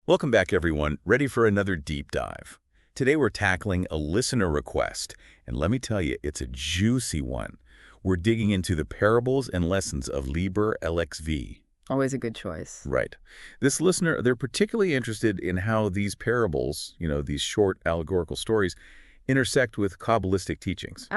Welcome back, everyone. Ready for another deep dive. Today we're tackling a listener request, and let me tell you, it's a juicy one. We're digging into the parables and lessons of Liber LXV. Always a good choice. Right. This listener, they're particularly interested in how these parables, these short allegorical stories, intersect with Kabbalistic teachings.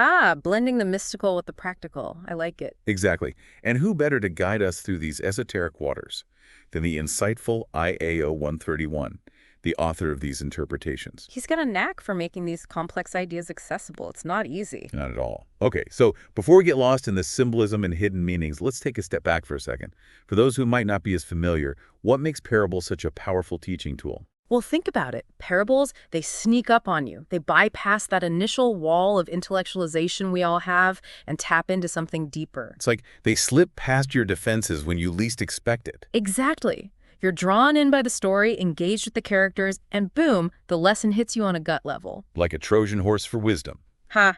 Blending the mystical with the practical. I like it. Exactly. And who better to guide us through these esoteric waters than the insightful IAO131, the author of these interpretations? He's got a knack for making these complex ideas accessible. It's not easy. Not at all. Okay, so before we get lost in the symbolism and hidden meanings, let's take a step back for a second. For those who might not be as familiar, what makes parables such a powerful teaching tool? Well, think about it. Parables, they sneak up on you. They bypass that initial wall of intellectualization we all have and tap into something deeper. It's like they slip past your defenses when you least expect it. Exactly. You're drawn in by the story, engaged with the characters, and boom, the lesson hits you on a gut level. Like a Trojan horse for wisdom. Ha!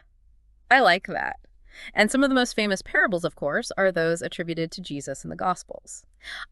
I like that. And some of the most famous parables, of course, are those attributed to Jesus in the Gospels.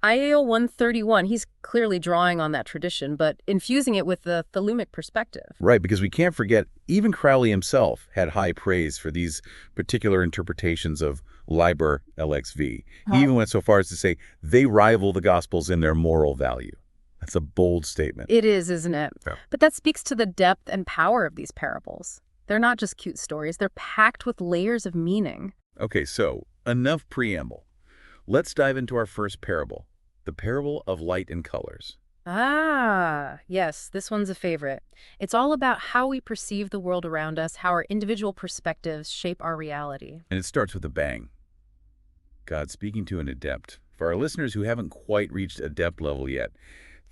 IAO131, he's clearly drawing on that tradition, but infusing it with the Thelemic perspective. Right, because we can't forget, even Crowley himself had high praise for these particular interpretations of Liber LXV. He even went so far as to say they rival the Gospels in their moral value. That's a bold statement. It is, isn't it? Yeah. But that speaks to the depth and power of these parables. They're not just cute stories. They're packed with layers of meaning. Okay, so enough preamble. Let's dive into our first parable, the parable of light and colors. Yes, this one's a favorite. It's all about how we perceive the world around us, how our individual perspectives shape our reality. And it starts with a bang. God speaking to an adept. For our listeners who haven't quite reached adept level yet,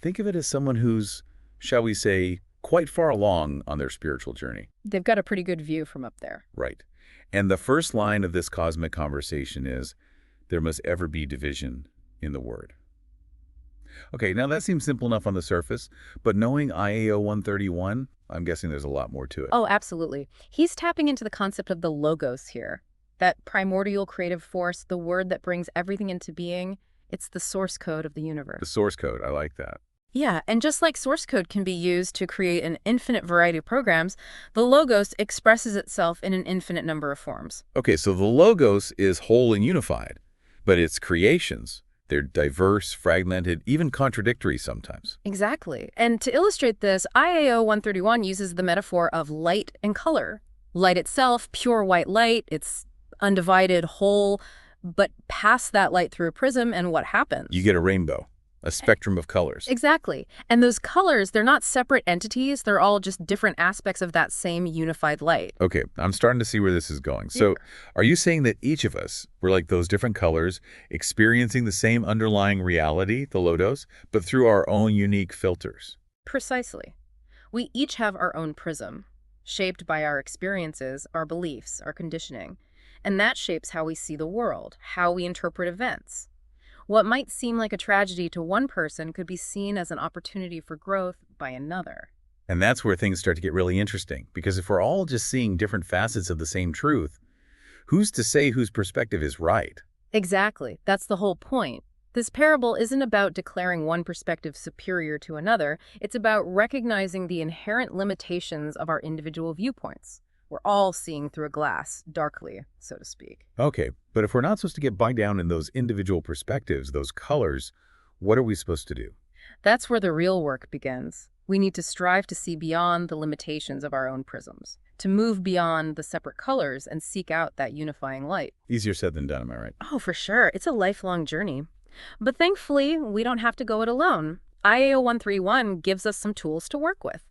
think of it as someone who's, shall we say, quite far along on their spiritual journey. They've got a pretty good view from up there. Right. And the first line of this cosmic conversation is, there must ever be division in the word. Okay, now that seems simple enough on the surface, but knowing IAO 131, I'm guessing there's a lot more to it. Oh, absolutely. He's tapping into the concept of the logos here. That primordial creative force, the word that brings everything into being. It's the source code of the universe. The source code, I like that. Yeah, and just like source code can be used to create an infinite variety of programs, the logos expresses itself in an infinite number of forms. Okay, so the logos is whole and unified, but its creations, they're diverse, fragmented, even contradictory sometimes. Exactly. And to illustrate this, IAO 131 uses the metaphor of light and color. Light itself, pure white light, it's undivided, whole, but pass that light through a prism and what happens? You get a rainbow. A spectrum of colors. Exactly. And those colors, they're not separate entities. They're all just different aspects of that same unified light. Okay, I'm starting to see where this is going. So are you saying that each of us, we're like those different colors, experiencing the same underlying reality, the lodos, but through our own unique filters? Precisely. We each have our own prism, shaped by our experiences, our beliefs, our conditioning. And that shapes how we see the world, how we interpret events. What might seem like a tragedy to one person could be seen as an opportunity for growth by another. And that's where things start to get really interesting, because if we're all just seeing different facets of the same truth, who's to say whose perspective is right? Exactly. That's the whole point. This parable isn't about declaring one perspective superior to another. It's about recognizing the inherent limitations of our individual viewpoints. We're all seeing through a glass, darkly, so to speak. Okay, but if we're not supposed to get bogged down in those individual perspectives, those colors, what are we supposed to do? That's where the real work begins. We need to strive to see beyond the limitations of our own prisms, to move beyond the separate colors and seek out that unifying light. Easier said than done, am I right? Oh, for sure. It's a lifelong journey. But thankfully, we don't have to go it alone. IAO131 gives us some tools to work with.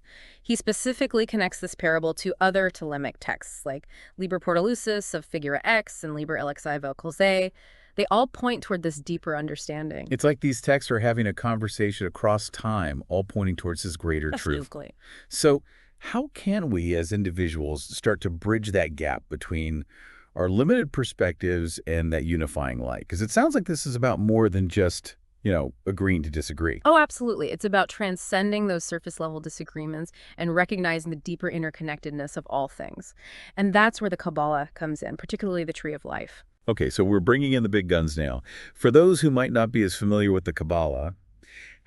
He specifically connects this parable to other Thelemic texts like Liber Portalucis of Figura X and Liber LXV Velkolze. They all point toward this deeper understanding. It's like these texts are having a conversation across time, all pointing towards this greater truth. Absolutely. So how can we as individuals start to bridge that gap between our limited perspectives and that unifying light? Because it sounds like this is about more than just agreeing to disagree. Oh, absolutely. It's about transcending those surface-level disagreements and recognizing the deeper interconnectedness of all things. And that's where the Kabbalah comes in, particularly the Tree of Life. Okay, so we're bringing in the big guns now. For those who might not be as familiar with the Kabbalah,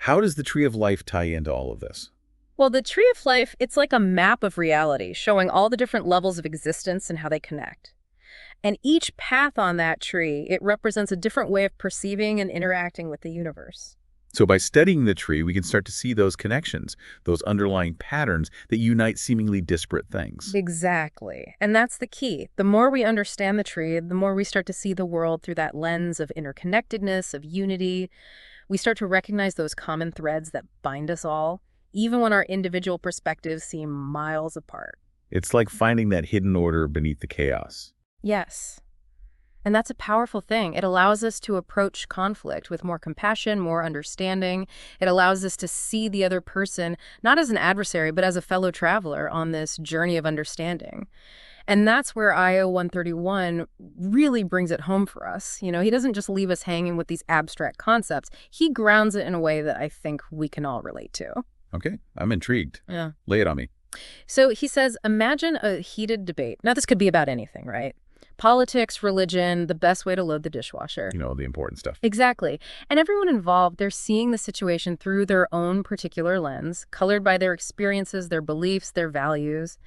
How does the Tree of Life tie into all of this? Well, the Tree of Life, it's like a map of reality, showing all the different levels of existence and how they connect. And each path on that tree, it represents a different way of perceiving and interacting with the universe. So by studying the tree, we can start to see those connections, those underlying patterns that unite seemingly disparate things. Exactly. And that's the key. The more we understand the tree, the more we start to see the world through that lens of interconnectedness, of unity. We start to recognize those common threads that bind us all, even when our individual perspectives seem miles apart. It's like finding that hidden order beneath the chaos. Yes. And that's a powerful thing. It allows us to approach conflict with more compassion, more understanding. It allows us to see the other person not as an adversary, but as a fellow traveler on this journey of understanding. And that's where IAO131 really brings it home for us. He doesn't just leave us hanging with these abstract concepts. He grounds it in a way that I think we can all relate to. Okay, I'm intrigued. Yeah. Lay it on me. So he says, imagine a heated debate. Now, this could be about anything, right? Politics, religion, the best way to load the dishwasher. The important stuff. Exactly. And everyone involved, they're seeing the situation through their own particular lens, colored by their experiences, their beliefs, their values.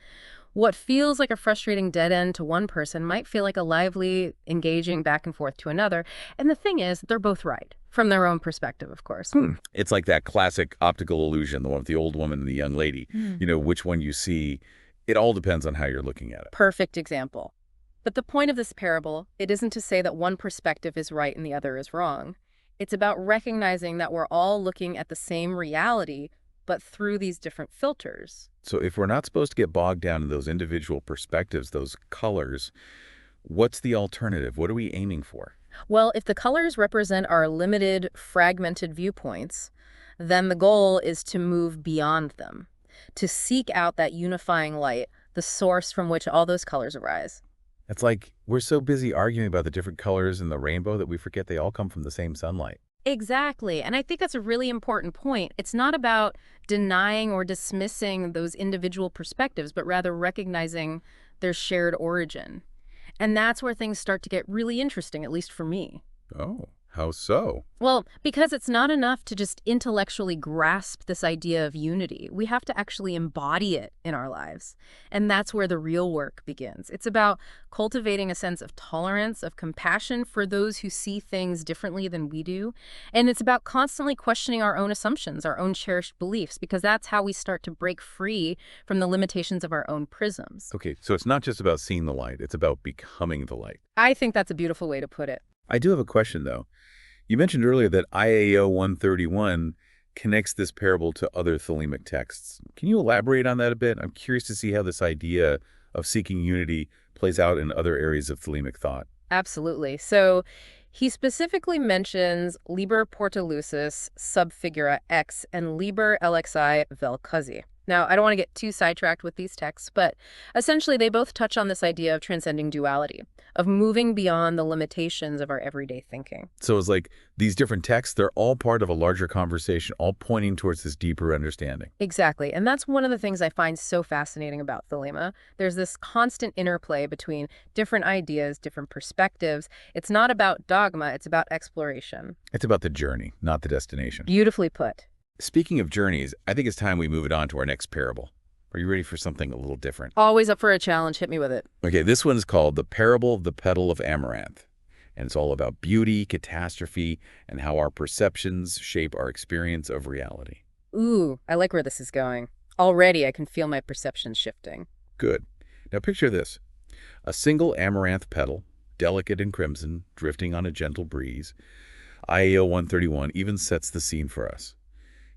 What feels like a frustrating dead end to one person might feel like a lively, engaging back and forth to another. And the thing is, they're both right, from their own perspective, of course. It's like that classic optical illusion, the one with the old woman and the young lady. Which one you see, it all depends on how you're looking at it. Perfect example. But the point of this parable, it isn't to say that one perspective is right and the other is wrong. It's about recognizing that we're all looking at the same reality, but through these different filters. So if we're not supposed to get bogged down in those individual perspectives, those colors, what's the alternative? What are we aiming for? Well, if the colors represent our limited, fragmented viewpoints, then the goal is to move beyond them, to seek out that unifying light, the source from which all those colors arise. It's like we're so busy arguing about the different colors in the rainbow that we forget they all come from the same sunlight. Exactly. And I think that's a really important point. It's not about denying or dismissing those individual perspectives, but rather recognizing their shared origin. And that's where things start to get really interesting, at least for me. Oh, how so? Well, because it's not enough to just intellectually grasp this idea of unity. We have to actually embody it in our lives. And that's where the real work begins. It's about cultivating a sense of tolerance, of compassion for those who see things differently than we do. And it's about constantly questioning our own assumptions, our own cherished beliefs, because that's how we start to break free from the limitations of our own prisms. Okay, so it's not just about seeing the light, it's about becoming the light. I think that's a beautiful way to put it. I do have a question, though. You mentioned earlier that IAO131 connects this parable to other thelemic texts. Can you elaborate on that a bit? I'm curious to see how this idea of seeking unity plays out in other areas of thelemic thought. Absolutely. So he specifically mentions Liber Portolucis sub figura X and Liber LXI vel causi. Now, I don't want to get too sidetracked with these texts, but essentially they both touch on this idea of transcending duality, of moving beyond the limitations of our everyday thinking. So it's like these different texts, they're all part of a larger conversation, all pointing towards this deeper understanding. Exactly. And that's one of the things I find so fascinating about thelema. There's this constant interplay between different ideas, different perspectives. It's not about dogma, it's about exploration. It's about the journey, not the destination. Beautifully put. Speaking of journeys, I think it's time we move it on to our next parable. Are you ready for something a little different? Always up for a challenge. Hit me with it. Okay, this one's called The Parable of the Petal of Amaranth. And it's all about beauty, catastrophe, and how our perceptions shape our experience of reality. Ooh, I like where this is going. Already I can feel my perceptions shifting. Good. Now picture this. A single amaranth petal, delicate and crimson, drifting on a gentle breeze. IAO131 even sets the scene for us.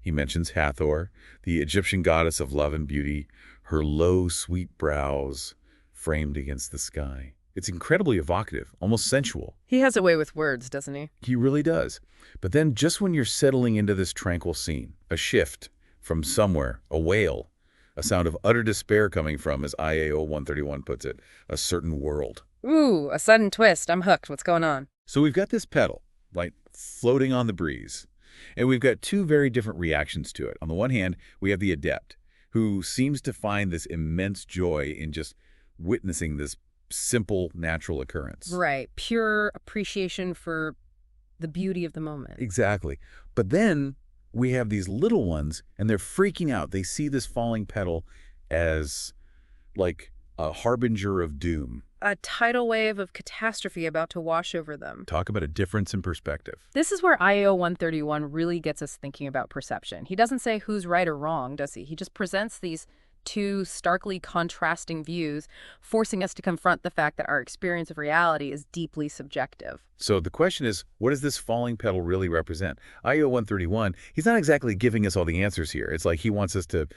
He mentions Hathor, the Egyptian goddess of love and beauty, her low, sweet brows framed against the sky. It's incredibly evocative, almost sensual. He has a way with words, doesn't he? He really does. But then just when you're settling into this tranquil scene, a shift from somewhere, a wail, a sound of utter despair coming from, as IAO131 puts it, a certain world. Ooh, a sudden twist. I'm hooked. What's going on? So we've got this petal, like floating on the breeze. And we've got two very different reactions to it. On the one hand, we have the adept, who seems to find this immense joy in just witnessing this simple, natural occurrence. Right. Pure appreciation for the beauty of the moment. Exactly. But then we have these little ones, and they're freaking out. They see this falling petal as like a harbinger of doom. A tidal wave of catastrophe about to wash over them. Talk about a difference in perspective. This is where IAO131 really gets us thinking about perception. He doesn't say who's right or wrong, does he? He just presents these two starkly contrasting views, forcing us to confront the fact that our experience of reality is deeply subjective. So the question is, what does this falling petal really represent? IAO131, he's not exactly giving us all the answers here. It's like he wants us to,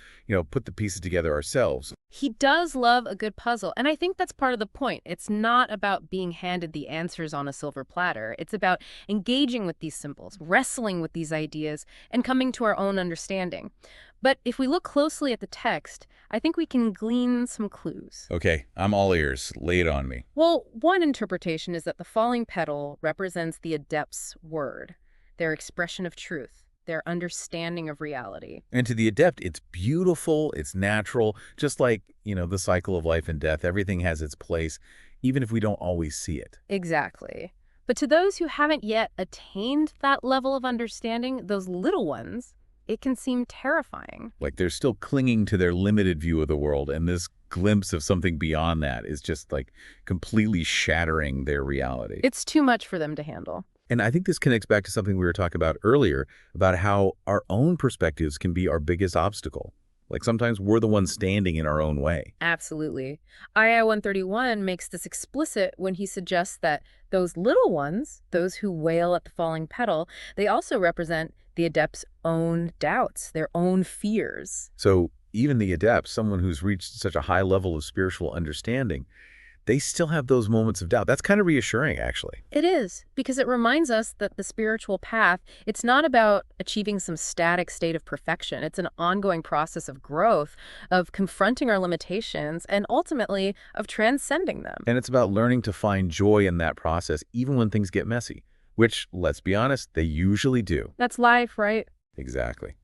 put the pieces together ourselves. He does love a good puzzle, and I think that's part of the point. It's not about being handed the answers on a silver platter. It's about engaging with these symbols, wrestling with these ideas, and coming to our own understanding. But if we look closely at the text, I think we can glean some clues. Okay, I'm all ears. Lay it on me. Well, one interpretation is that the falling petal represents the adept's word, their expression of truth, their understanding of reality. And to the adept, it's beautiful, it's natural, just like, the cycle of life and death. Everything has its place, even if we don't always see it. Exactly. But to those who haven't yet attained that level of understanding, those little ones, it can seem terrifying. Like they're still clinging to their limited view of the world, and this glimpse of something beyond that is just like completely shattering their reality. It's too much for them to handle. And I think this connects back to something we were talking about earlier, about how our own perspectives can be our biggest obstacle. Like sometimes we're the ones standing in our own way. Absolutely. II-131 makes this explicit when he suggests that those little ones, those who wail at the falling petal, they also represent the adept's own doubts, their own fears. So even the adept, someone who's reached such a high level of spiritual understanding, they still have those moments of doubt. That's kind of reassuring, actually. It is, because it reminds us that the spiritual path, it's not about achieving some static state of perfection. It's an ongoing process of growth, of confronting our limitations, and ultimately of transcending them. And it's about learning to find joy in that process, even when things get messy, which, let's be honest, they usually do. That's life, right? Exactly.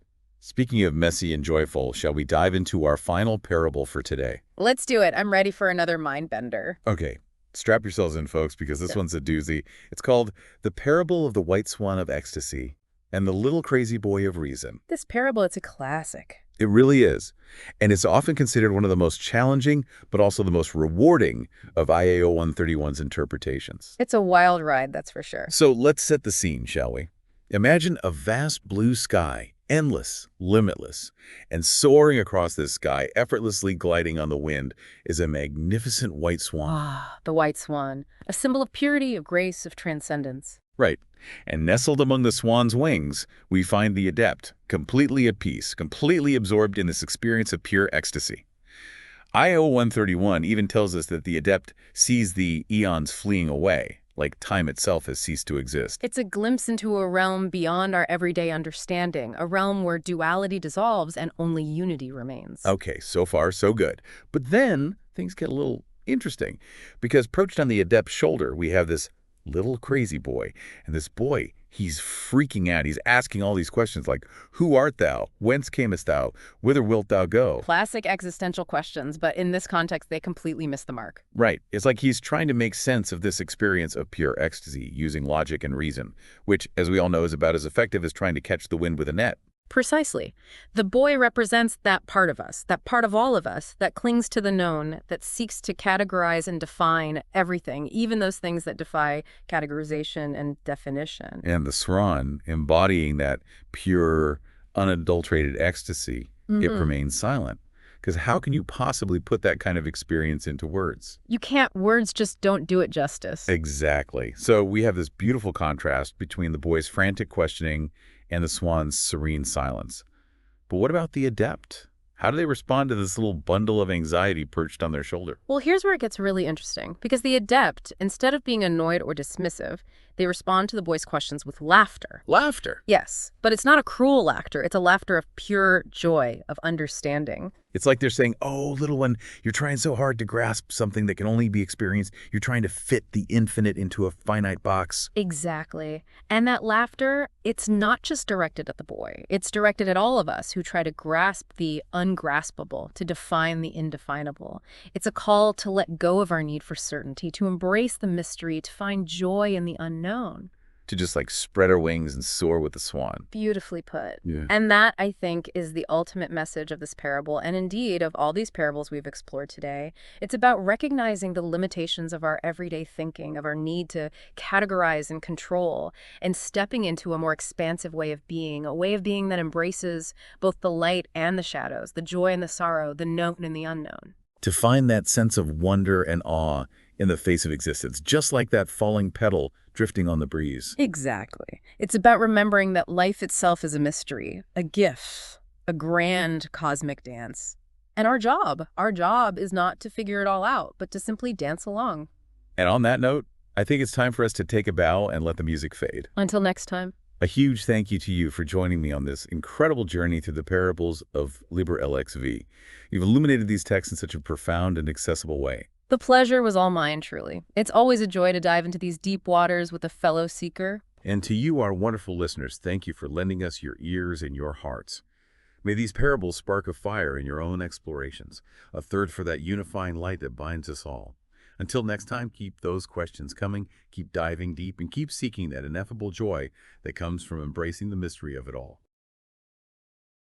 Speaking of messy and joyful, shall we dive into our final parable for today? Let's do it. I'm ready for another mind bender. Okay, strap yourselves in, folks, because this one's a doozy. It's called The Parable of the White Swan of Ecstasy and the Little Crazy Boy of Reason. This parable, it's a classic. It really is. And it's often considered one of the most challenging, but also the most rewarding of IAO 131's interpretations. It's a wild ride, that's for sure. So let's set the scene, shall we? Imagine a vast blue sky, endless, limitless, and soaring across this sky, effortlessly gliding on the wind, is a magnificent white swan. Ah, the white swan, a symbol of purity, of grace, of transcendence. Right. And nestled among the swan's wings, we find the adept, completely at peace, completely absorbed in this experience of pure ecstasy. IAO131 even tells us that the adept sees the eons fleeing away, like time itself has ceased to exist. It's a glimpse into a realm beyond our everyday understanding, a realm where duality dissolves and only unity remains. Okay, so far so good. But then things get a little interesting, because perched on the adept's shoulder, we have this little crazy boy. And this boy, he's freaking out. He's asking all these questions like, who art thou? Whence camest thou? Whither wilt thou go? Classic existential questions, but in this context, they completely miss the mark. Right. It's like he's trying to make sense of this experience of pure ecstasy using logic and reason, which, as we all know, is about as effective as trying to catch the wind with a net. Precisely. The boy represents that part of us, that part of all of us that clings to the known, that seeks to categorize and define everything, even those things that defy categorization and definition. And the swan, embodying that pure, unadulterated ecstasy, it remains silent. Because how can you possibly put that kind of experience into words? You can't. Words just don't do it justice. Exactly. So we have this beautiful contrast between the boy's frantic questioning and the swan's serene silence. But what about the adept? How do they respond to this little bundle of anxiety perched on their shoulder? Well, here's where it gets really interesting, because the adept, instead of being annoyed or dismissive, they respond to the boy's questions with laughter. Laughter. Yes, but it's not a cruel laughter. It's a laughter of pure joy, of understanding. It's like they're saying, oh, little one, you're trying so hard to grasp something that can only be experienced. You're trying to fit the infinite into a finite box. Exactly. And that laughter, it's not just directed at the boy. It's directed at all of us who try to grasp the ungraspable, to define the indefinable. It's a call to let go of our need for certainty, to embrace the mystery, to find joy in the unknown. to just like spread our wings and soar with the swan. Beautifully put. Yeah. And that, I think, is the ultimate message of this parable, and indeed of all these parables we've explored today. It's about recognizing the limitations of our everyday thinking, of our need to categorize and control, and stepping into a more expansive way of being, a way of being that embraces both the light and the shadows, the joy and the sorrow, the known and the unknown. To find that sense of wonder and awe in the face of existence, just like that falling petal drifting on the breeze. Exactly. It's about remembering that life itself is a mystery, a gift, a grand cosmic dance. And our job is not to figure it all out, but to simply dance along. And on that note, I think it's time for us to take a bow and let the music fade. Until next time. A huge thank you to you for joining me on this incredible journey through the parables of Liber LXV. You've illuminated these texts in such a profound and accessible way. The pleasure was all mine, truly. It's always a joy to dive into these deep waters with a fellow seeker. And to you, our wonderful listeners, thank you for lending us your ears and your hearts. May these parables spark a fire in your own explorations, a thirst for that unifying light that binds us all. Until next time, keep those questions coming, keep diving deep, and keep seeking that ineffable joy that comes from embracing the mystery of it all.